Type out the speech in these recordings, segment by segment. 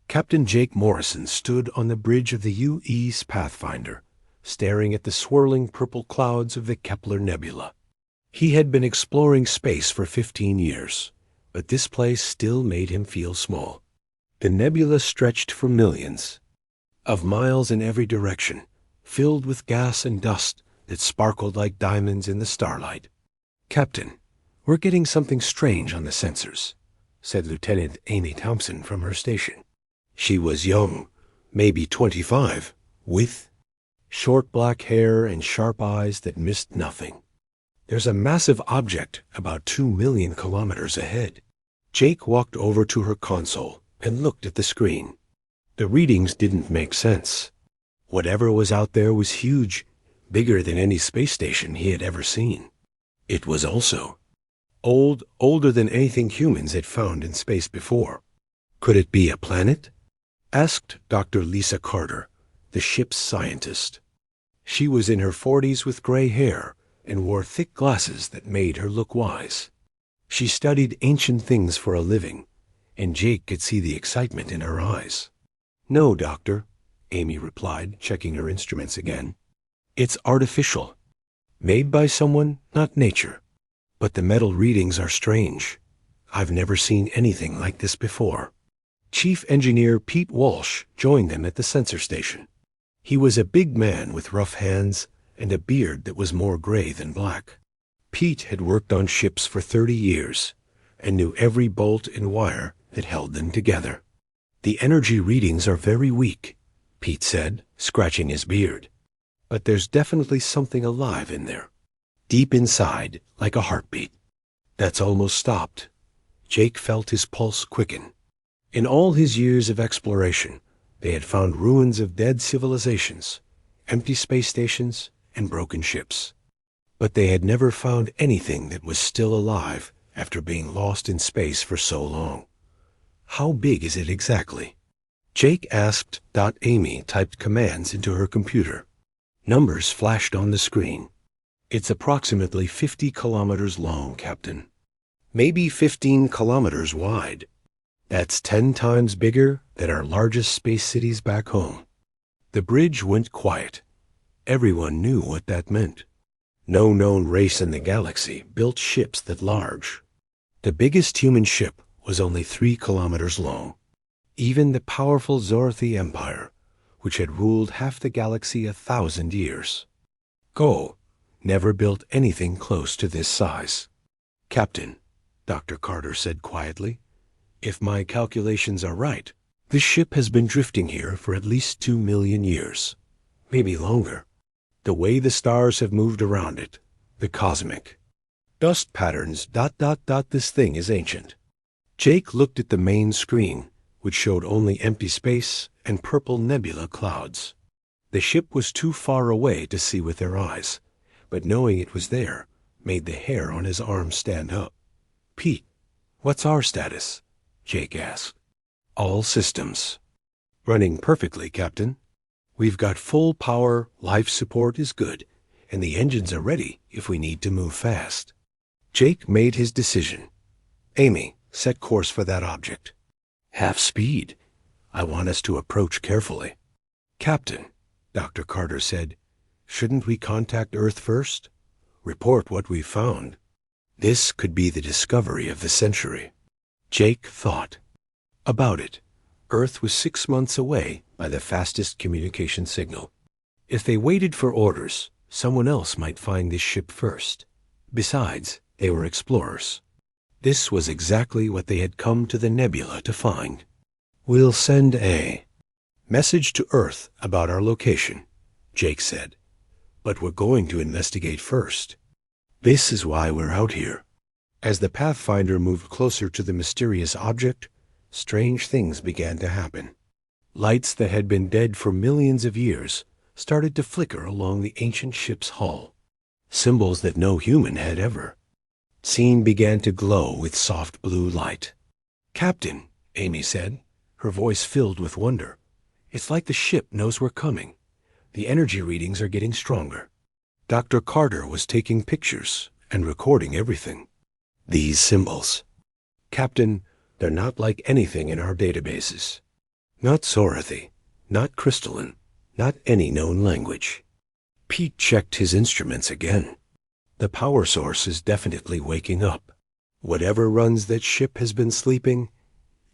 Captain Jake Morrison stood on the bridge of the U-E's Pathfinder, staring at the swirling purple clouds of the Kepler Nebula. He had been exploring space for 15 years, but this place still made him feel small. The nebula stretched for millions of miles in every direction, filled with gas and dust that sparkled like diamonds in the starlight. "Captain, we're getting something strange on the sensors," said Lieutenant Amy Thompson from her station. She was young, maybe 25, with short black hair and sharp eyes that missed nothing. "There's a massive object about 2 million kilometers ahead." Jake walked over to her console and looked at the screen. The readings didn't make sense. Whatever was out there was huge, bigger than any space station he had ever seen. It was also older than anything humans had found in space before. Could it be a planet? Asked Dr. Lisa Carter, the ship's scientist. She was in her 40s with gray hair and wore thick glasses that made her look wise. She studied ancient things for a living, and Jake could see the excitement in her eyes. "No, Doctor," Amy replied, checking her instruments again. "It's artificial. Made by someone, not nature. But the metal readings are strange. I've never seen anything like this before." Chief Engineer Pete Walsh joined them at the sensor station. He was a big man with rough hands and a beard that was more gray than black. Pete had worked on ships for 30 years and knew every bolt and wire that held them together. "The energy readings are very weak," Pete said, scratching his beard. "But there's definitely something alive in there. Deep inside, like a heartbeat." That's almost stopped. Jake felt his pulse quicken. In all his years of exploration, they had found ruins of dead civilizations, empty space stations, and broken ships. But they had never found anything that was still alive after being lost in space for so long. "How big is it exactly?" Jake asked. Amy typed commands into her computer. Numbers flashed on the screen. "It's approximately 50 kilometers long, Captain. Maybe 15 kilometers wide. That's 10 times bigger than our largest space cities back home." The bridge went quiet. Everyone knew what that meant. No known race in the galaxy built ships that large. The biggest human ship was only 3 kilometers long. Even the powerful Zorathi Empire, which had ruled half the galaxy 1,000 years. Go never built anything close to this size. "Captain," Dr. Carter said quietly, "if my calculations are right, this ship has been drifting here for at least 2 million years, maybe longer. The way the stars have moved around it, the cosmic dust patterns, this thing is ancient." Jake looked at the main screen, which showed only empty space and purple nebula clouds. The ship was too far away to see with their eyes, but knowing it was there made the hair on his arm stand up. "Pete, what's our status?" Jake asked. "All systems running perfectly, Captain. We've got full power, life support is good, and the engines are ready if we need to move fast." Jake made his decision. "Amy, set course for that object. Half speed. I want us to approach carefully." "Captain," Dr. Carter said, "shouldn't we contact Earth first? Report what we've found. This could be the discovery of the century." Jake thought about it. Earth was 6 months away by the fastest communication signal. If they waited for orders, someone else might find this ship first. Besides, they were explorers. This was exactly what they had come to the nebula to find. "We'll send a message to Earth about our location," Jake said. "But we're going to investigate first. This is why we're out here." As the Pathfinder moved closer to the mysterious object, strange things began to happen. Lights that had been dead for millions of years started to flicker along the ancient ship's hull. Symbols that no human had ever seen began to glow with soft blue light. "Captain," Amy said, her voice filled with wonder, "it's like the ship knows we're coming. The energy readings are getting stronger." Dr. Carter was taking pictures and recording everything. "These symbols, Captain, they're not like anything in our databases. Not Sorathi, not crystalline, not any known language. Pete checked his instruments again. The power source is definitely waking up. Whatever runs that ship has been sleeping,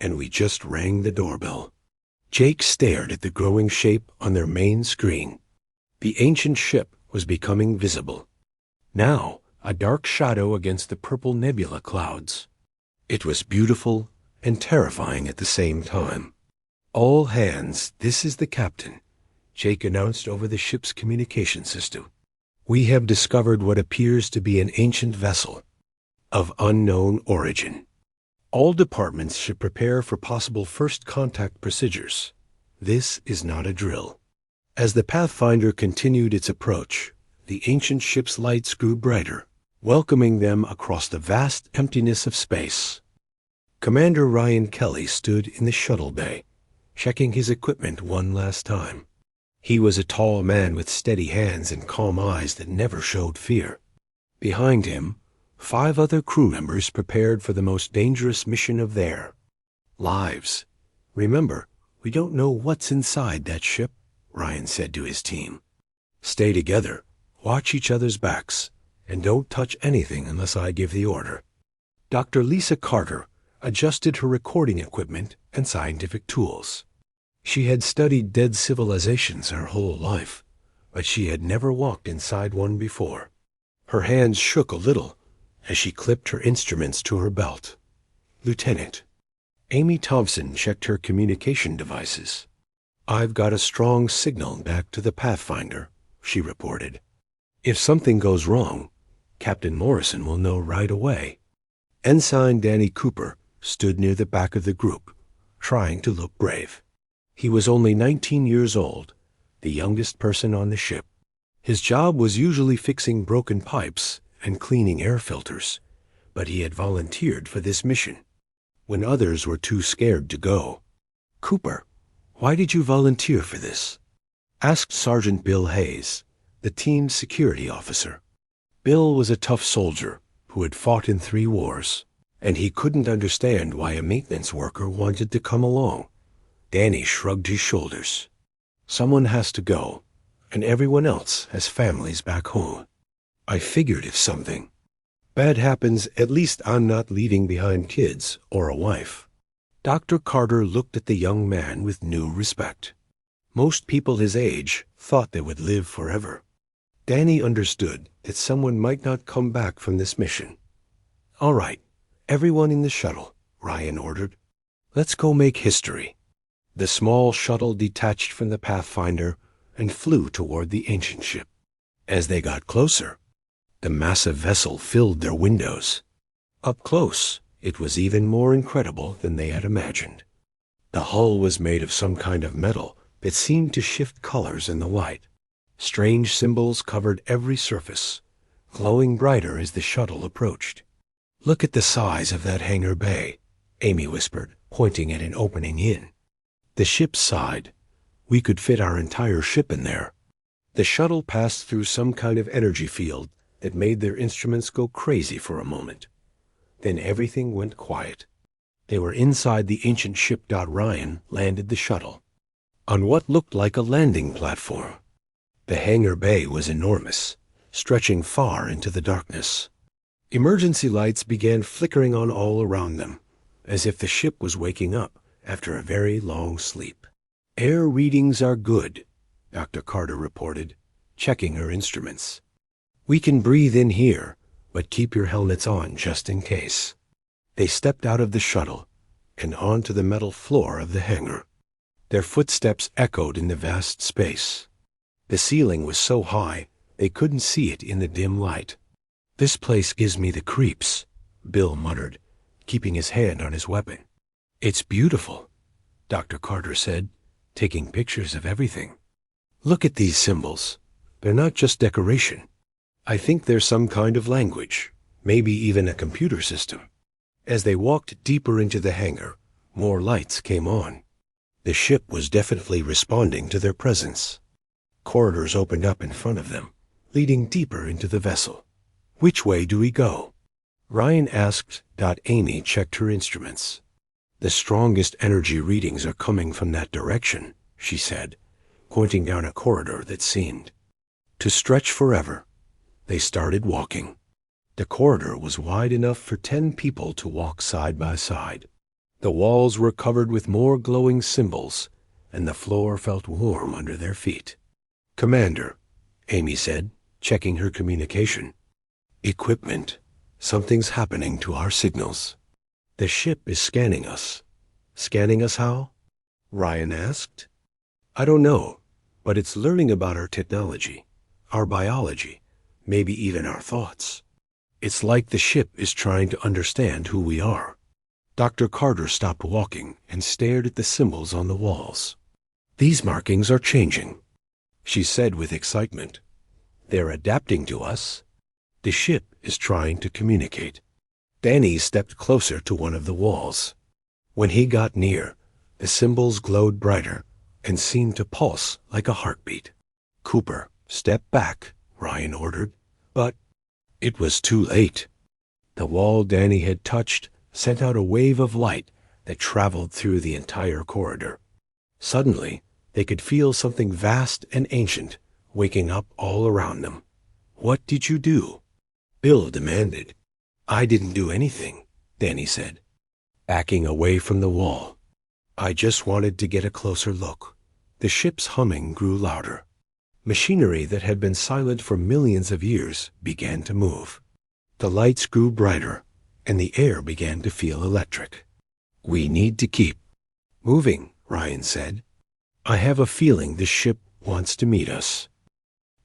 and we just rang the doorbell. Jake stared at the growing shape on their main screen. The ancient ship was becoming visible. Now, a dark shadow against the purple nebula clouds. It was beautiful and terrifying at the same time. "All hands, this is the captain," Jake announced over the ship's communication system. "We have discovered what appears to be an ancient vessel of unknown origin. All departments should prepare for possible first contact procedures. This is not a drill." As the Pathfinder continued its approach, the ancient ship's lights grew brighter, welcoming them across the vast emptiness of space. Commander Ryan Kelly stood in the shuttle bay, checking his equipment one last time. He was a tall man with steady hands and calm eyes that never showed fear. Behind him, 5 other crew members prepared for the most dangerous mission of their lives. "Remember, we don't know what's inside that ship," Ryan said to his team. "Stay together, watch each other's backs, and don't touch anything unless I give the order." Dr. Lisa Carter adjusted her recording equipment and scientific tools. She had studied dead civilizations her whole life, but she had never walked inside one before. Her hands shook a little as she clipped her instruments to her belt. "Lieutenant." Amy Thompson checked her communication devices. "I've got a strong signal back to the Pathfinder," she reported. "If something goes wrong, Captain Morrison will know right away." Ensign Danny Cooper stood near the back of the group, trying to look brave. He was only 19 years old, the youngest person on the ship. His job was usually fixing broken pipes and cleaning air filters, but he had volunteered for this mission when others were too scared to go. "Cooper, why did you volunteer for this?" asked Sergeant Bill Hayes, the team's security officer. Bill was a tough soldier who had fought in 3 wars, and he couldn't understand why a maintenance worker wanted to come along. Danny shrugged his shoulders. "Someone has to go, and everyone else has families back home. I figured if something bad happens, at least I'm not leaving behind kids or a wife." Dr. Carter looked at the young man with new respect. Most people his age thought they would live forever. Danny understood that someone might not come back from this mission. "All right, everyone in the shuttle," Ryan ordered. "Let's go make history." The small shuttle detached from the Pathfinder and flew toward the ancient ship. As they got closer, the massive vessel filled their windows. Up close, it was even more incredible than they had imagined. The hull was made of some kind of metal that seemed to shift colors in the light. Strange symbols covered every surface, glowing brighter as the shuttle approached. "Look at the size of that hangar bay," Amy whispered, pointing at an opening in. The ship sighed. "We could fit our entire ship in there." The shuttle passed through some kind of energy field that made their instruments go crazy for a moment. Then everything went quiet. They were inside the ancient ship. Ryan landed the shuttle on what looked like a landing platform. The hangar bay was enormous, stretching far into the darkness. Emergency lights began flickering on all around them, as if the ship was waking up after a very long sleep. "Air readings are good," Dr. Carter reported, checking her instruments. "We can breathe in here, but keep your helmets on just in case." They stepped out of the shuttle and onto the metal floor of the hangar. Their footsteps echoed in the vast space. The ceiling was so high they couldn't see it in the dim light. "This place gives me the creeps," Bill muttered, keeping his hand on his weapon. "It's beautiful," Dr. Carter said, taking pictures of everything. "Look at these symbols. They're not just decoration. I think they're some kind of language, maybe even a computer system." As they walked deeper into the hangar, more lights came on. The ship was definitely responding to their presence. Corridors opened up in front of them, leading deeper into the vessel. "Which way do we go?" Ryan asked. Amy checked her instruments. The strongest energy readings are coming from that direction, she said, pointing down a corridor that seemed to stretch forever. They started walking. The corridor was wide enough for 10 people to walk side by side. The walls were covered with more glowing symbols, and the floor felt warm under their feet. "Commander," Amy said, checking her communication. "Equipment. Something's happening to our signals. The ship is scanning us." "Scanning us how?" Ryan asked. "I don't know, but it's learning about our technology, our biology, maybe even our thoughts. It's like the ship is trying to understand who we are." Dr. Carter stopped walking and stared at the symbols on the walls. "These markings are changing," she said with excitement. "They're adapting to us. The ship is trying to communicate." Danny stepped closer to one of the walls. When he got near, the symbols glowed brighter and seemed to pulse like a heartbeat. "Cooper, step back," Ryan ordered. But it was too late. The wall Danny had touched sent out a wave of light that traveled through the entire corridor. Suddenly, they could feel something vast and ancient waking up all around them. "What did you do?" Bill demanded. "I didn't do anything," Danny said, backing away from the wall. "I just wanted to get a closer look." The ship's humming grew louder. Machinery that had been silent for millions of years began to move. The lights grew brighter, and the air began to feel electric. "We need to keep moving," Ryan said. "I have a feeling this ship wants to meet us."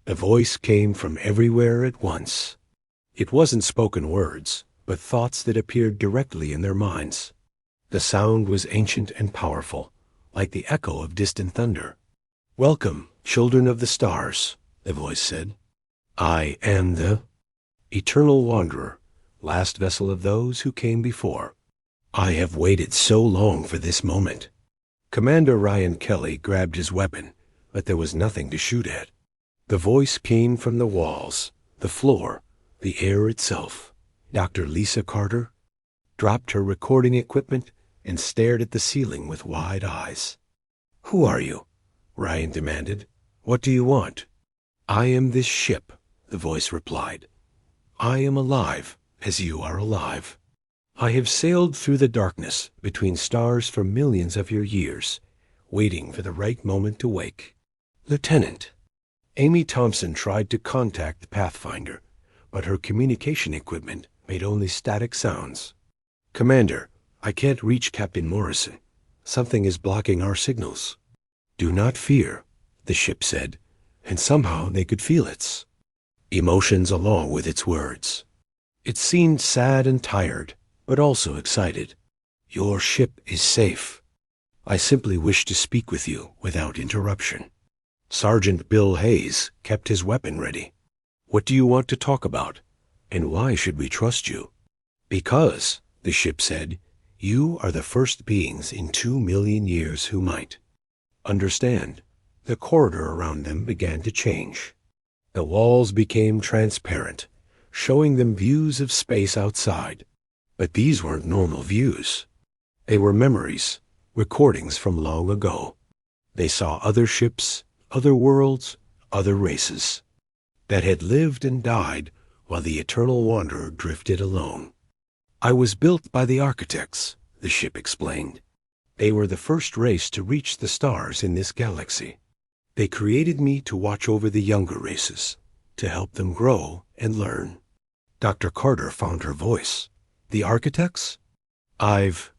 The voice came from everywhere at once. It wasn't spoken words, but thoughts that appeared directly in their minds. The sound was ancient and powerful, like the echo of distant thunder. "Welcome, children of the stars," the voice said. "I am the eternal wanderer, last vessel of those who came before. I have waited so long for this moment." Commander Ryan Kelly grabbed his weapon, but there was nothing to shoot at. The voice came from the walls, the floor, the air itself. Dr. Lisa Carter dropped her recording equipment and stared at the ceiling with wide eyes. "Who are you?" Ryan demanded. "What do you want?" "I am this ship," the voice replied. "I am alive, as you are alive. I have sailed through the darkness between stars for millions of your years, waiting for the right moment to wake." "Lieutenant." Amy Thompson tried to contact the Pathfinder, but her communication equipment made only static sounds. "Commander, I can't reach Captain Morrison. Something is blocking our signals." "Do not fear," the ship said, and somehow they could feel its emotions along with its words. It seemed sad and tired, but also excited. "Your ship is safe. I simply wish to speak with you without interruption." Sergeant Bill Hayes kept his weapon ready. "What do you want to talk about? And why should we trust you?" "Because," the ship said, "you are the first beings in 2 million years who might understand." The corridor around them began to change. The walls became transparent, showing them views of space outside. But these weren't normal views. They were memories, recordings from long ago. They saw other ships, other worlds, other races that had lived and died while the eternal wanderer drifted alone. "I was built by the architects," the ship explained. "They were the first race to reach the stars in this galaxy. They created me to watch over the younger races, to help them grow and learn." Dr. Carter found her voice. "The architects? I've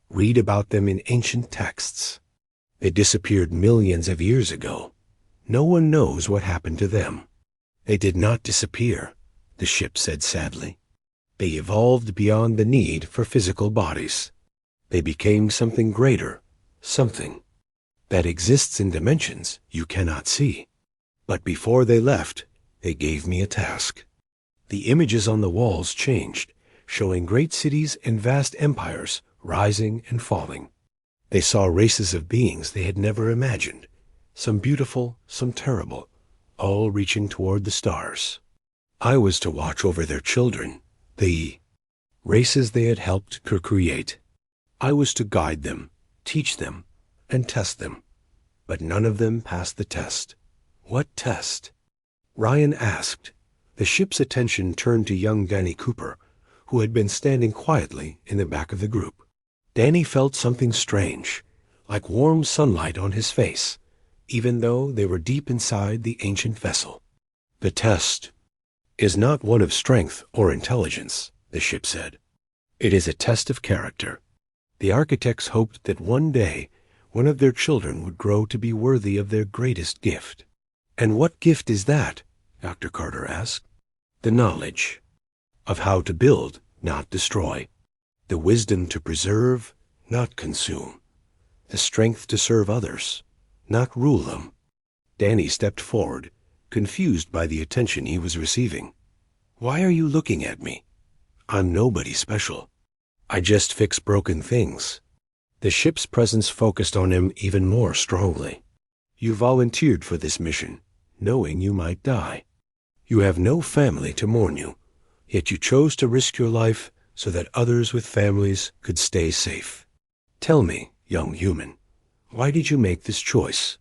read about them in ancient texts. They disappeared millions of years ago. No one knows what happened to them." "They did not disappear," the ship said sadly. "They evolved beyond the need for physical bodies. They became something greater, something that exists in dimensions you cannot see. But before they left, they gave me a task." The images on the walls changed, showing great cities and vast empires rising and falling. They saw races of beings they had never imagined, some beautiful, some terrible, all reaching toward the stars. I was to watch over their children, the races they had helped to create. I was to guide them, teach them, and test them. But none of them passed the test. What test? Ryan asked. The ship's attention turned to young Danny Cooper, who had been standing quietly in the back of the group. Danny felt something strange, like warm sunlight on his face, even though they were deep inside the ancient vessel. The test is not one of strength or intelligence, the ship said. It is a test of character. The architects hoped that one day one of their children would grow to be worthy of their greatest gift. And what gift is that? Dr. Carter asked. The knowledge of how to build, not destroy. The wisdom to preserve, not consume. The strength to serve others, not rule them. Danny stepped forward, confused by the attention he was receiving. Why are you looking at me? I'm nobody special. I just fix broken things. The ship's presence focused on him even more strongly. You volunteered for this mission, knowing you might die. You have no family to mourn you, yet you chose to risk your life so that others with families could stay safe. Tell me, young human, why did you make this choice?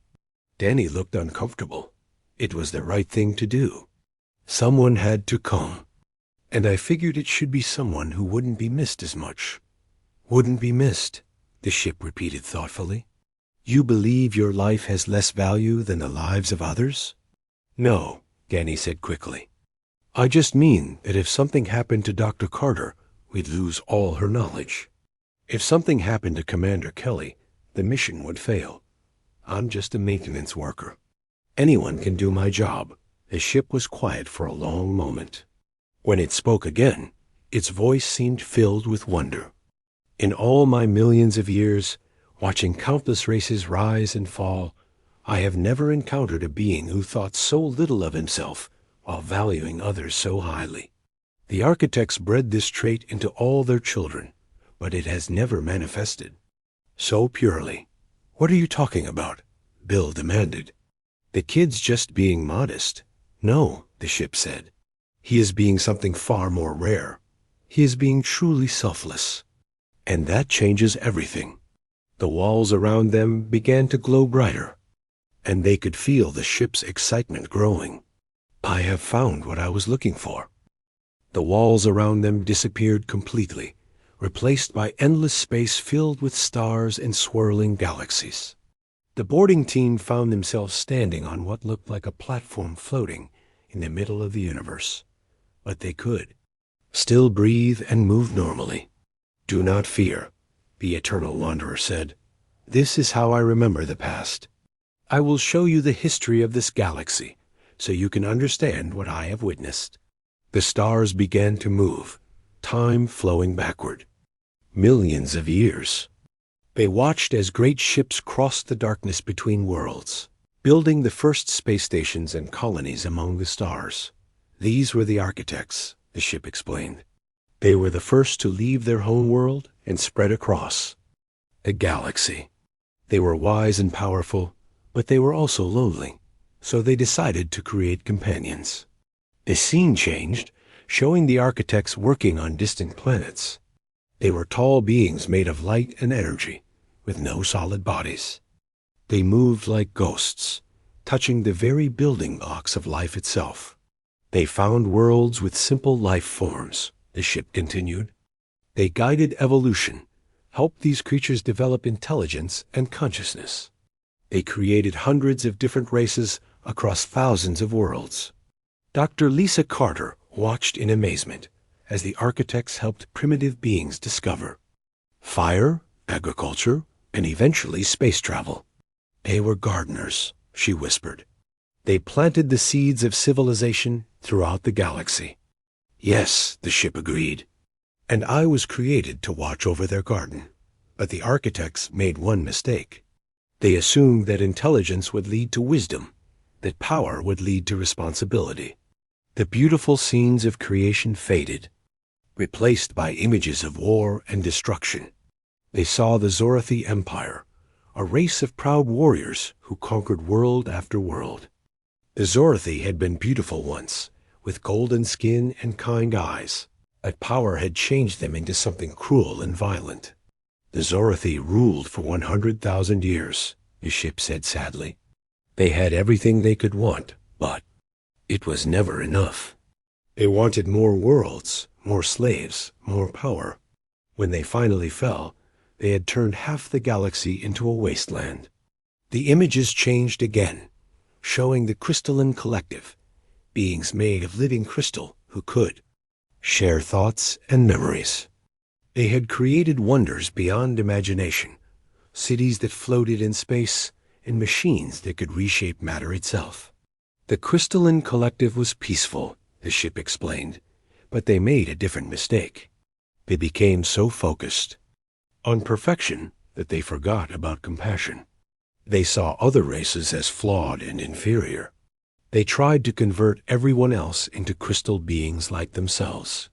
Danny looked uncomfortable. It was the right thing to do. Someone had to come, and I figured it should be someone who wouldn't be missed as much. Wouldn't be missed, the ship repeated thoughtfully. You believe your life has less value than the lives of others? No, Danny said quickly. I just mean that if something happened to Dr. Carter, we'd lose all her knowledge. If something happened to Commander Kelly, the mission would fail. I'm just a maintenance worker. Anyone can do my job. The ship was quiet for a long moment. When it spoke again, its voice seemed filled with wonder. In all my millions of years, watching countless races rise and fall, I have never encountered a being who thought so little of himself while valuing others so highly. The architects bred this trait into all their children, but it has never manifested so purely. What are you talking about? Bill demanded. The kid's just being modest. No, the ship said. He is being something far more rare. He is being truly selfless. And that changes everything. The walls around them began to glow brighter, and they could feel the ship's excitement growing. I have found what I was looking for. The walls around them disappeared completely, replaced by endless space filled with stars and swirling galaxies. The boarding team found themselves standing on what looked like a platform floating in the middle of the universe. But they could still breathe and move normally. Do not fear, the Eternal Wanderer said. This is how I remember the past. I will show you the history of this galaxy, so you can understand what I have witnessed. The stars began to move, time flowing backward. Millions of years. They watched as great ships crossed the darkness between worlds, building the first space stations and colonies among the stars. These were the architects, the ship explained. They were the first to leave their home world and spread across a galaxy. They were wise and powerful, but they were also lonely, so they decided to create companions. The scene changed, showing the architects working on distant planets. They were tall beings made of light and energy, with no solid bodies. They moved like ghosts, touching the very building blocks of life itself. They found worlds with simple life forms, the ship continued. They guided evolution, helped these creatures develop intelligence and consciousness. They created hundreds of different races across thousands of worlds. Dr. Lisa Carter watched in amazement as the architects helped primitive beings discover fire, agriculture, and eventually space travel. They were gardeners, she whispered. They planted the seeds of civilization throughout the galaxy. Yes, the ship agreed. And I was created to watch over their garden. But the architects made one mistake. They assumed that intelligence would lead to wisdom, that power would lead to responsibility. The beautiful scenes of creation faded, replaced by images of war and destruction. They saw the Zorathi Empire, a race of proud warriors who conquered world after world. The Zorathi had been beautiful once, with golden skin and kind eyes, but power had changed them into something cruel and violent. The Zorathi ruled for 100,000 years, the ship said sadly. They had everything they could want, but it was never enough. They wanted more worlds, more slaves, more power. When they finally fell, they had turned half the galaxy into a wasteland. The images changed again, showing the crystalline collective, beings made of living crystal who could share thoughts and memories. They had created wonders beyond imagination, cities that floated in space and machines that could reshape matter itself. The crystalline collective was peaceful, the ship explained, but they made a different mistake. They became so focused on perfection that they forgot about compassion. They saw other races as flawed and inferior. They tried to convert everyone else into crystal beings like themselves.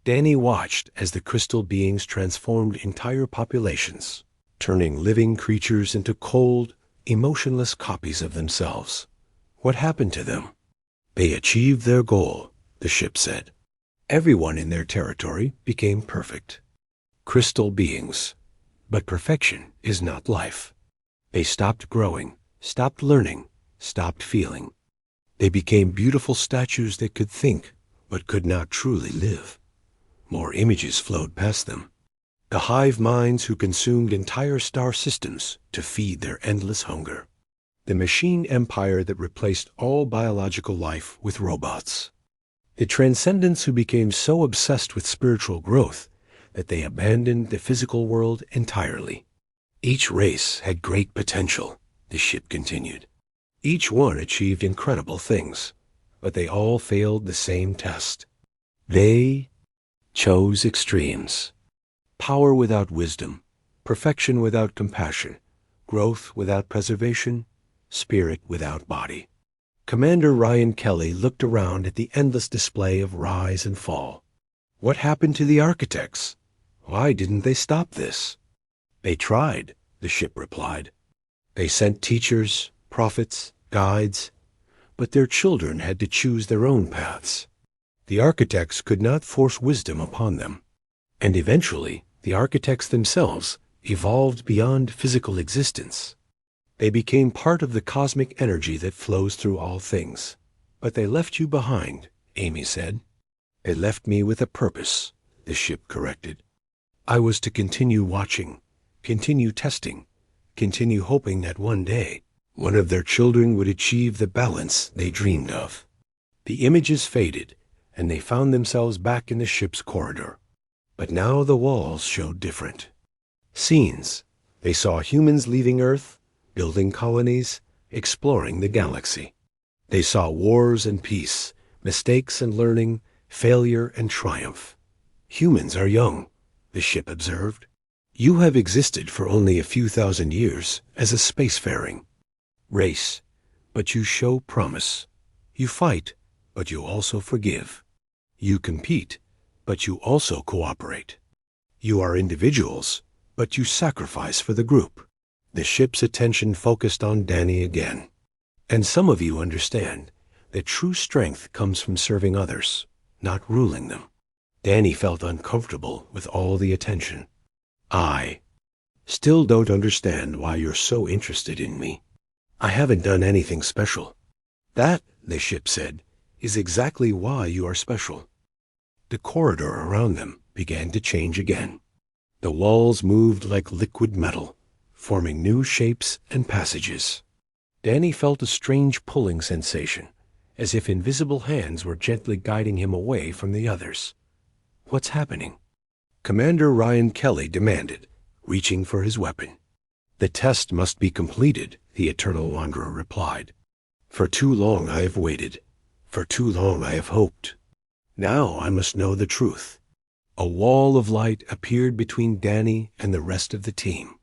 Danny watched as the crystal beings transformed entire populations, turning living creatures into cold, emotionless copies of themselves. What happened to them? They achieved their goal, the ship said. Everyone in their territory became perfect. Crystal beings. But perfection is not life. They stopped growing, stopped learning, stopped feeling. They became beautiful statues that could think, but could not truly live. More images flowed past them. The hive minds who consumed entire star systems to feed their endless hunger. The machine empire that replaced all biological life with robots. The transcendents who became so obsessed with spiritual growth that they abandoned the physical world entirely. Each race had great potential, the ship continued. Each one achieved incredible things, but they all failed the same test. They chose extremes. Power without wisdom, perfection without compassion, growth without preservation, spirit without body. Commander Ryan Kelly looked around at the endless display of rise and fall. What happened to the architects? Why didn't they stop this? They tried, the ship replied. They sent teachers, prophets, guides, but their children had to choose their own paths. The architects could not force wisdom upon them, and eventually the architects themselves evolved beyond physical existence. They became part of the cosmic energy that flows through all things. But they left you behind, Amy said. They left me with a purpose, the ship corrected. I was to continue watching, continue testing, continue hoping that one day one of their children would achieve the balance they dreamed of. The images faded, and they found themselves back in the ship's corridor. But now the walls showed different. Scenes. They saw humans leaving Earth, building colonies, exploring the galaxy. They saw wars and peace, mistakes and learning, failure and triumph. Humans are young, the ship observed. You have existed for only a few thousand years as a spacefaring race, but you show promise. You fight, but you also forgive. You compete, but you also cooperate. You are individuals, but you sacrifice for the group. The ship's attention focused on Danny again. And some of you understand that true strength comes from serving others, not ruling them. Danny felt uncomfortable with all the attention. I still don't understand why you're so interested in me. I haven't done anything special. That, the ship said, is exactly why you are special. The corridor around them began to change again. The walls moved like liquid metal, forming new shapes and passages. Danny felt a strange pulling sensation, as if invisible hands were gently guiding him away from the others. What's happening? Commander Ryan Kelly demanded, reaching for his weapon. The test must be completed, the Eternal Wanderer replied. For too long I have waited. For too long I have hoped. Now I must know the truth. A wall of light appeared between Danny and the rest of the team.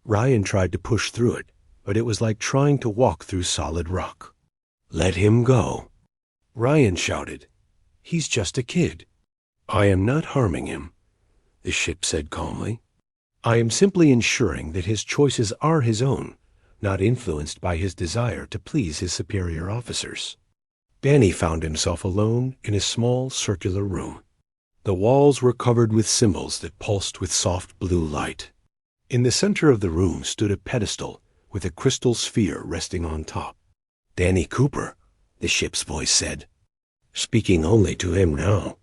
Ryan tried to push through it, but it was like trying to walk through solid rock. Let him go. Ryan shouted. He's just a kid. I am not harming him, the ship said calmly. I am simply ensuring that his choices are his own, not influenced by his desire to please his superior officers. Danny found himself alone in a small circular room. The walls were covered with symbols that pulsed with soft blue light. In the center of the room stood a pedestal with a crystal sphere resting on top. "Danny Cooper," the ship's voice said, speaking only to him now.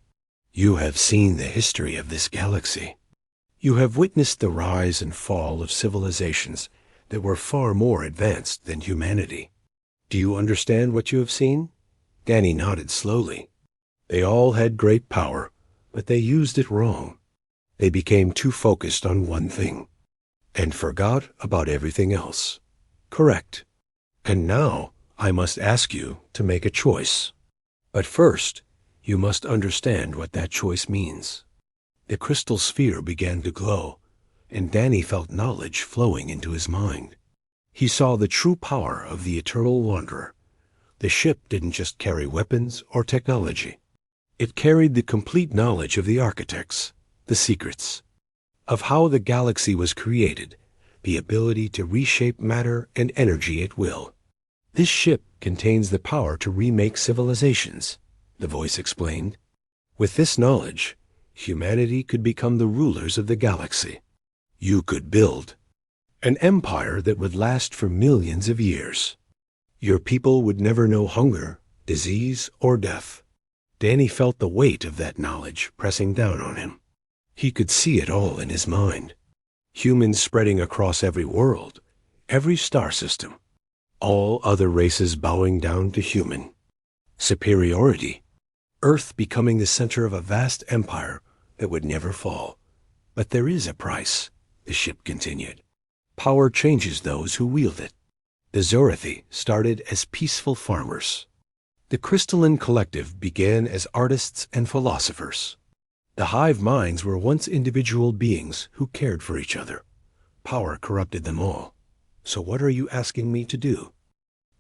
"You have seen the history of this galaxy. You have witnessed the rise and fall of civilizations that were far more advanced than humanity. Do you understand what you have seen?" Danny nodded slowly. "They all had great power, but they used it wrong. They became too focused on one thing and forgot about everything else." "Correct. And now I must ask you to make a choice. But first, you must understand what that choice means." The crystal sphere began to glow, and Danny felt knowledge flowing into his mind. He saw the true power of the Eternal Wanderer. The ship didn't just carry weapons or technology. It carried the complete knowledge of the architects, the secrets, of how the galaxy was created, the ability to reshape matter and energy at will. "This ship contains the power to remake civilizations," the voice explained. "With this knowledge, humanity could become the rulers of the galaxy. You could build an empire that would last for millions of years. Your people would never know hunger, disease, or death." Danny felt the weight of that knowledge pressing down on him. He could see it all in his mind. Humans spreading across every world, every star system, all other races bowing down to human. Superiority. Earth becoming the center of a vast empire that would never fall. "But there is a price," the ship continued. "Power changes those who wield it. The Zorathi started as peaceful farmers. The Crystalline Collective began as artists and philosophers. The hive minds were once individual beings who cared for each other. Power corrupted them all. So what are you asking me to do?"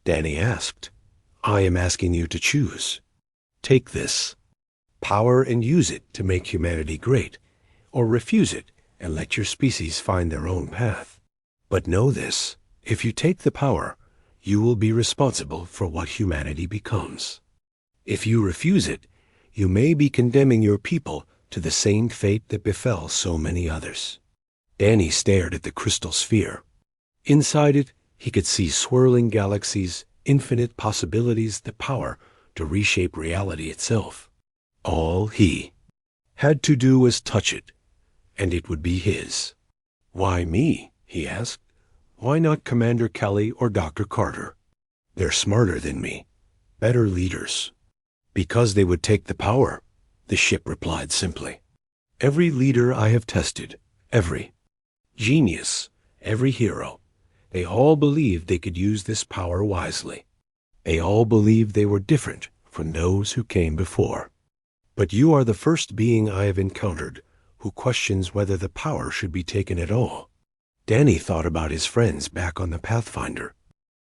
Danny asked. "I am asking you to choose. Take this power and use it to make humanity great, or refuse it and let your species find their own path. But know this, if you take the power, you will be responsible for what humanity becomes. If you refuse it, you may be condemning your people to the same fate that befell so many others." Danny stared at the crystal sphere. Inside it, he could see swirling galaxies, infinite possibilities, the power to reshape reality itself. All he had to do was touch it, and it would be his. "Why me?" he asked. "Why not Commander Kelly or Dr. Carter? They're smarter than me, better leaders." "Because they would take the power," the ship replied simply. "Every leader I have tested, every genius, every hero, they all believed they could use this power wisely. They all believed they were different from those who came before. But you are the first being I have encountered who questions whether the power should be taken at all." Danny thought about his friends back on the Pathfinder.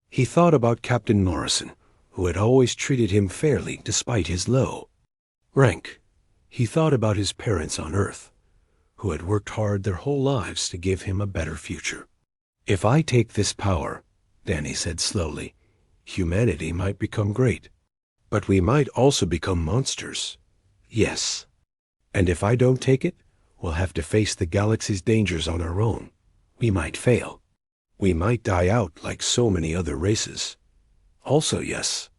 He thought about Captain Morrison, who had always treated him fairly despite his low rank. He thought about his parents on Earth, who had worked hard their whole lives to give him a better future. "If I take this power," Danny said slowly, "humanity might become great. But we might also become monsters. Yes. And if I don't take it, we'll have to face the galaxy's dangers on our own. We might fail. We might die out like so many other races. Also, yes."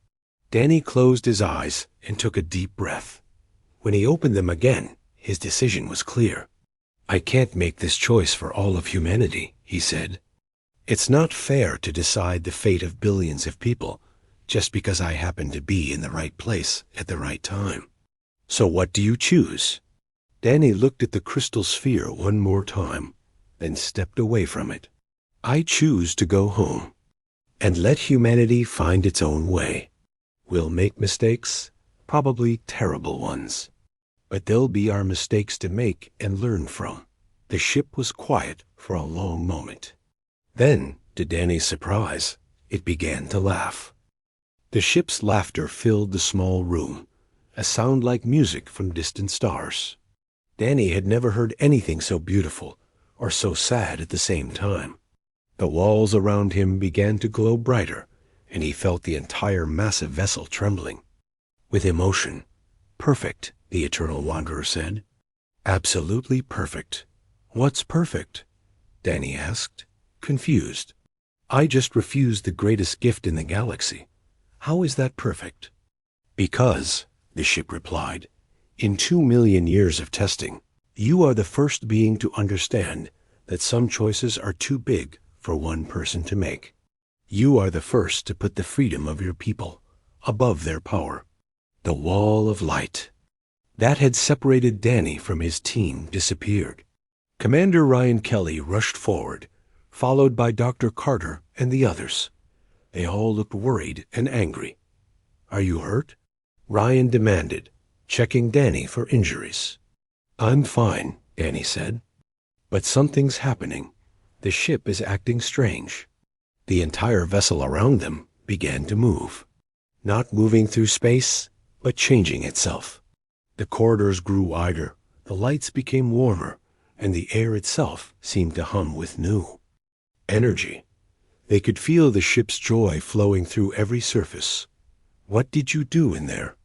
Danny closed his eyes and took a deep breath. When he opened them again, his decision was clear. "I can't make this choice for all of humanity," he said. "It's not fair to decide the fate of billions of people just because I happen to be in the right place at the right time. So what do you choose?" Danny looked at the crystal sphere one more time, then stepped away from it. "I choose to go home and let humanity find its own way. We'll make mistakes, probably terrible ones. But they'll be our mistakes to make and learn from." The ship was quiet for a long moment. Then, to Danny's surprise, it began to laugh. The ship's laughter filled the small room, a sound like music from distant stars. Danny had never heard anything so beautiful or so sad at the same time. The walls around him began to glow brighter, and he felt the entire massive vessel trembling with emotion. "Perfect," the Eternal Wanderer said. "Absolutely perfect." "What's perfect?" Danny asked, confused. I just refused the greatest gift in the galaxy. How is that perfect? Because, the ship replied, in 2 million years of testing, you are the first being to understand that some choices are too big for one person to make. You are the first to put the freedom of your people above their power. The wall of light that had separated Danny from his team disappeared. Commander Ryan Kelly rushed forward, followed by Dr. Carter and the others. They all looked worried and angry. Are you hurt? Ryan demanded, checking Danny for injuries. I'm fine, Danny said. But something's happening. The ship is acting strange. The entire vessel around them began to move. Not moving through space, but changing itself. The corridors grew wider, the lights became warmer, and the air itself seemed to hum with new energy. They could feel the ship's joy flowing through every surface. What did you do in there?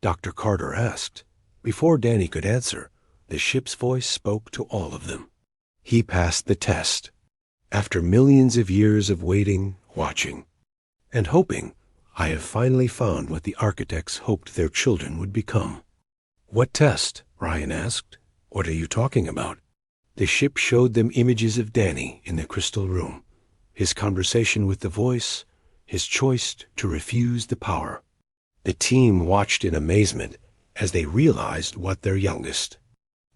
Dr. Carter asked. Before Danny could answer, the ship's voice spoke to all of them. He passed the test. After millions of years of waiting, watching, and hoping, I have finally found what the architects hoped their children would become. What test? Ryan asked. What are you talking about? The ship showed them images of Danny in the crystal room, his conversation with the voice, his choice to refuse the power. The team watched in amazement as they realized what their youngest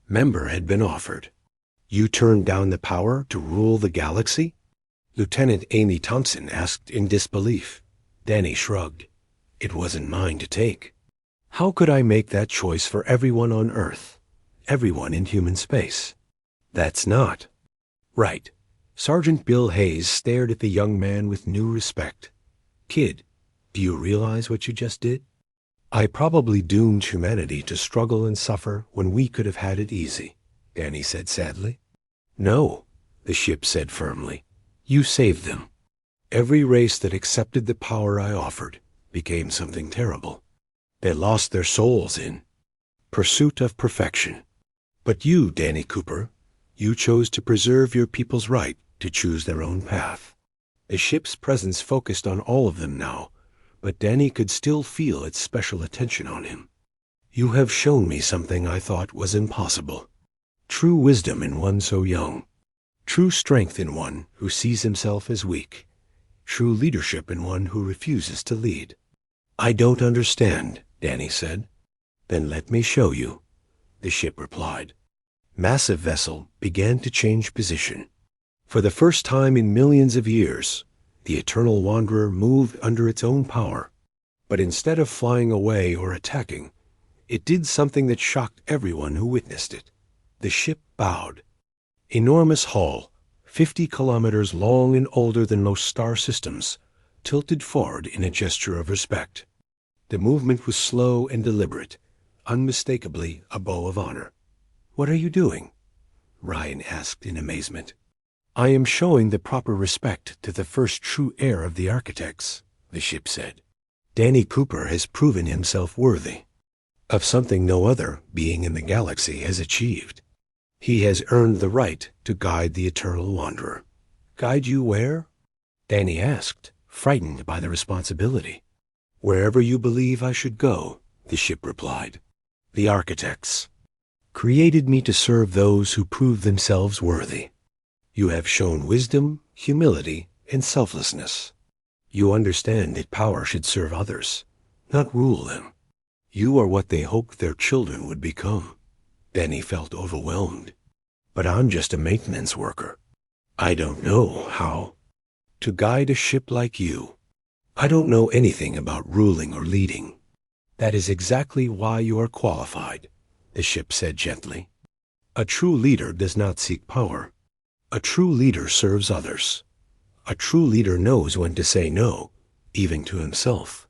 member had been offered. You turned down the power to rule the galaxy? Lieutenant Amy Thompson asked in disbelief. Danny shrugged. It wasn't mine to take. How could I make that choice for everyone on Earth? Everyone in human space? That's not right. Sergeant Bill Hayes stared at the young man with new respect. Kid, do you realize what you just did? I probably doomed humanity to struggle and suffer when we could have had it easy, Danny said sadly. No, the ship said firmly. You saved them. Every race that accepted the power I offered became something terrible. They lost their souls in pursuit of perfection. But you, Danny Cooper, you chose to preserve your people's right to choose their own path. The ship's presence focused on all of them now, but Danny could still feel its special attention on him. You have shown me something I thought was impossible. True wisdom in one so young. True strength in one who sees himself as weak. True leadership in one who refuses to lead. I don't understand, Danny said. Then let me show you, the ship replied. Massive vessel began to change position. For the first time in millions of years, the Eternal Wanderer moved under its own power. But instead of flying away or attacking, it did something that shocked everyone who witnessed it. The ship bowed. Enormous hull, 50 kilometers long and older than most star systems, tilted forward in a gesture of respect. The movement was slow and deliberate, unmistakably a bow of honor. What are you doing? Ryan asked in amazement. I am showing the proper respect to the first true heir of the architects, the ship said. Danny Cooper has proven himself worthy of something no other being in the galaxy has achieved. He has earned the right to guide the Eternal Wanderer. Guide you where? Danny asked, frightened by the responsibility. Wherever you believe I should go, the ship replied. The architects created me to serve those who prove themselves worthy. You have shown wisdom, humility, and selflessness. You understand that power should serve others, not rule them. You are what they hoped their children would become. Danny felt overwhelmed. But I'm just a maintenance worker. I don't know how to guide a ship like you. I don't know anything about ruling or leading. That is exactly why you are qualified, the ship said gently. A true leader does not seek power. A true leader serves others. A true leader knows when to say no, even to himself.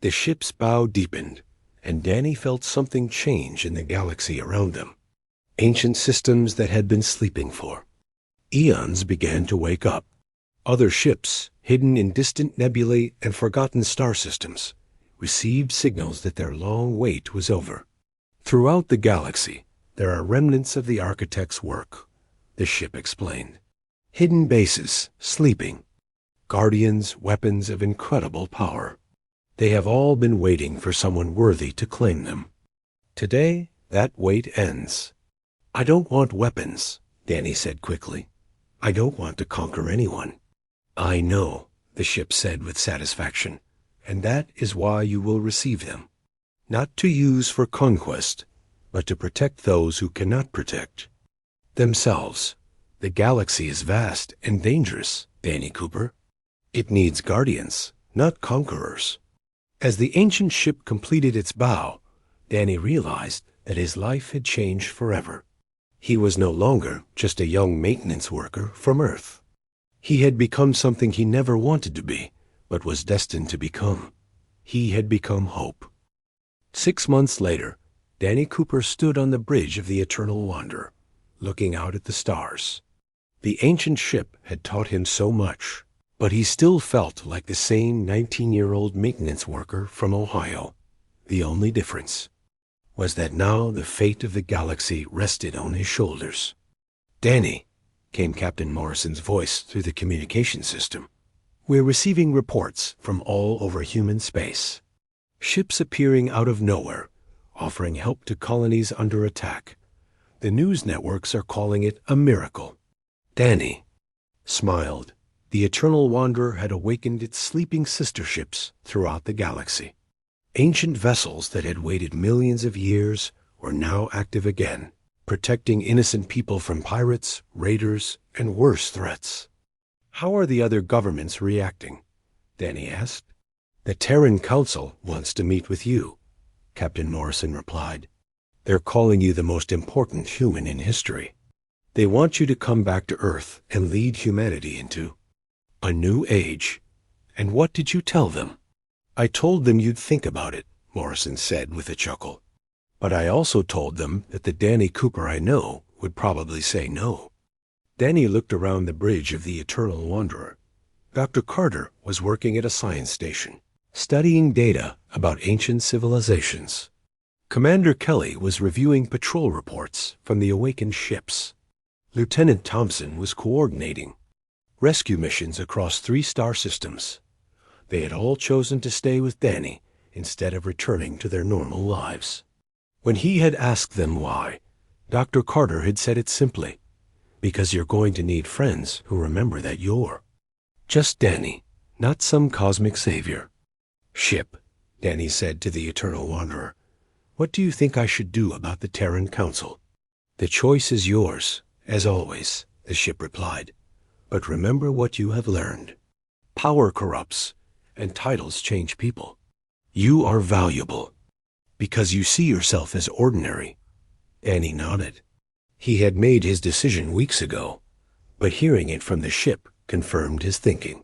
The ship's bow deepened, and Danny felt something change in the galaxy around them. Ancient systems that had been sleeping for eons began to wake up. Other ships, hidden in distant nebulae and forgotten star systems, received signals that their long wait was over. Throughout the galaxy, there are remnants of the architect's work, the ship explained. Hidden bases, sleeping. Guardians, weapons of incredible power. They have all been waiting for someone worthy to claim them. Today, that wait ends. I don't want weapons, Danny said quickly. I don't want to conquer anyone. I know, the ship said with satisfaction, and that is why you will receive them. Not to use for conquest, but to protect those who cannot protect themselves. The galaxy is vast and dangerous, Danny Cooper. It needs guardians, not conquerors. As the ancient ship completed its bow, Danny realized that his life had changed forever. He was no longer just a young maintenance worker from Earth. He had become something he never wanted to be, but was destined to become. He had become hope. 6 months later, Danny Cooper stood on the bridge of the Eternal Wanderer, looking out at the stars. The ancient ship had taught him so much, but he still felt like the same 19-year-old maintenance worker from Ohio. The only difference was that now the fate of the galaxy rested on his shoulders. Danny, came Captain Morrison's voice through the communication system. We're receiving reports from all over human space. Ships appearing out of nowhere, offering help to colonies under attack. The news networks are calling it a miracle. Danny smiled. The Eternal Wanderer had awakened its sleeping sister ships throughout the galaxy. Ancient vessels that had waited millions of years were now active again, protecting innocent people from pirates, raiders, and worse threats. How are the other governments reacting? Danny asked. The Terran Council wants to meet with you, Captain Morrison replied. They're calling you the most important human in history. They want you to come back to Earth and lead humanity into a new age. And what did you tell them? I told them you'd think about it, Morrison said with a chuckle. But I also told them that the Danny Cooper I know would probably say no. Danny looked around the bridge of the Eternal Wanderer. Dr. Carter was working at a science station, studying data about ancient civilizations. Commander Kelly was reviewing patrol reports from the awakened ships. Lieutenant Thompson was coordinating rescue missions across 3 star systems. They had all chosen to stay with Danny instead of returning to their normal lives. When he had asked them why, Dr. Carter had said it simply, because you're going to need friends who remember that you're just Danny, not some cosmic savior. Ship, Danny said to the Eternal Wanderer, what do you think I should do about the Terran Council? The choice is yours, as always, the ship replied. But remember what you have learned. Power corrupts, and titles change people. You are valuable, because you see yourself as ordinary. Danny nodded. He had made his decision weeks ago, but hearing it from the ship confirmed his thinking.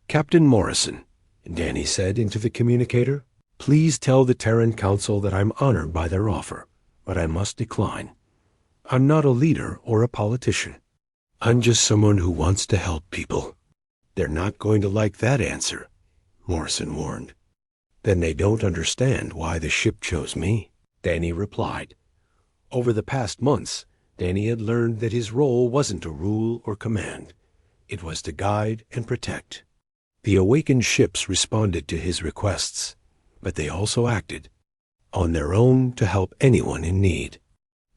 Captain Morrison, Danny said into the communicator, please tell the Terran Council that I'm honored by their offer, but I must decline. I'm not a leader or a politician. I'm just someone who wants to help people. They're not going to like that answer, Morrison warned. Then they don't understand why the ship chose me, Danny replied. Over the past months, Danny had learned that his role wasn't to rule or command. It was to guide and protect. The awakened ships responded to his requests, but they also acted on their own to help anyone in need.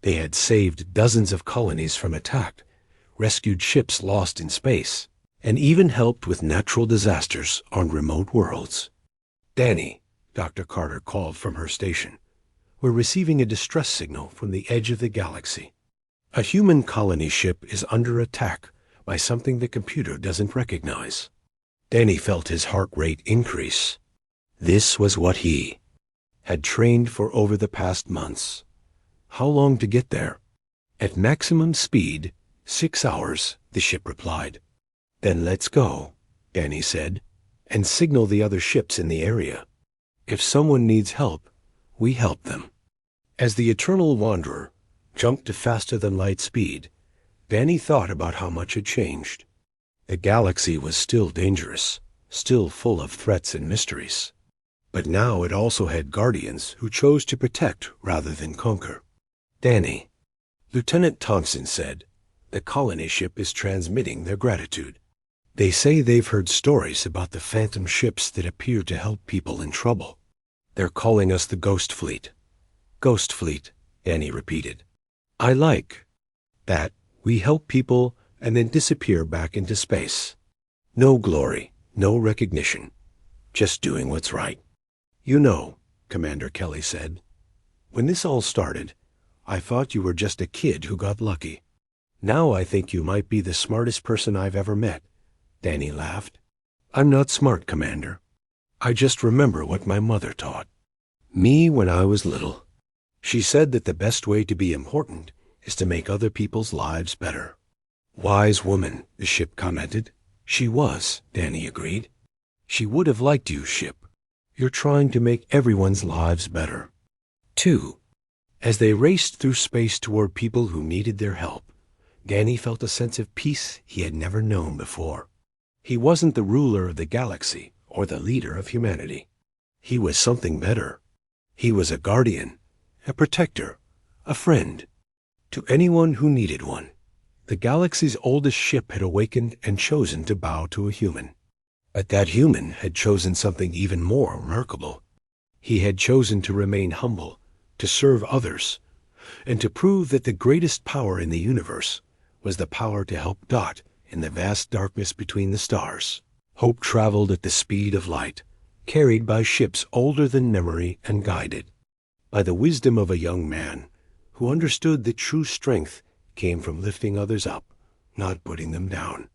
They had saved dozens of colonies from attack, rescued ships lost in space, and even helped with natural disasters on remote worlds. Danny, Dr. Carter called from her station. We're receiving a distress signal from the edge of the galaxy. A human colony ship is under attack by something the computer doesn't recognize. Danny felt his heart rate increase. This was what he had trained for over the past months. How long to get there? At maximum speed, 6 hours, the ship replied. Then let's go, Danny said, and signal the other ships in the area. If someone needs help, we help them. As the Eternal Wanderer jumped to faster-than-light speed, Danny thought about how much had changed. The galaxy was still dangerous, still full of threats and mysteries. But now it also had guardians who chose to protect rather than conquer. Danny, Lieutenant Thompson said, The colony ship is transmitting their gratitude. They say they've heard stories about the phantom ships that appear to help people in trouble. They're calling us the Ghost Fleet. Ghost Fleet, Annie repeated. I like that. We help people and then disappear back into space. No glory, no recognition, just doing what's right. You know, Commander Kelly said, when this all started, I thought you were just a kid who got lucky. Now I think you might be the smartest person I've ever met. Danny laughed. I'm not smart, Commander. I just remember what my mother taught me when I was little. She said that the best way to be important is to make other people's lives better. Wise woman, the ship commented. She was, Danny agreed. She would have liked you, ship. You're trying to make everyone's lives better. 2. As they raced through space toward people who needed their help, Danny felt a sense of peace he had never known before. He wasn't the ruler of the galaxy or the leader of humanity. He was something better. He was a guardian, a protector, a friend, to anyone who needed one. The galaxy's oldest ship had awakened and chosen to bow to a human. But that human had chosen something even more remarkable. He had chosen to remain humble, to serve others, and to prove that the greatest power in the universe was the power to help Dot in the vast darkness between the stars. Hope traveled at the speed of light, carried by ships older than memory and guided by the wisdom of a young man who understood that true strength came from lifting others up, not putting them down.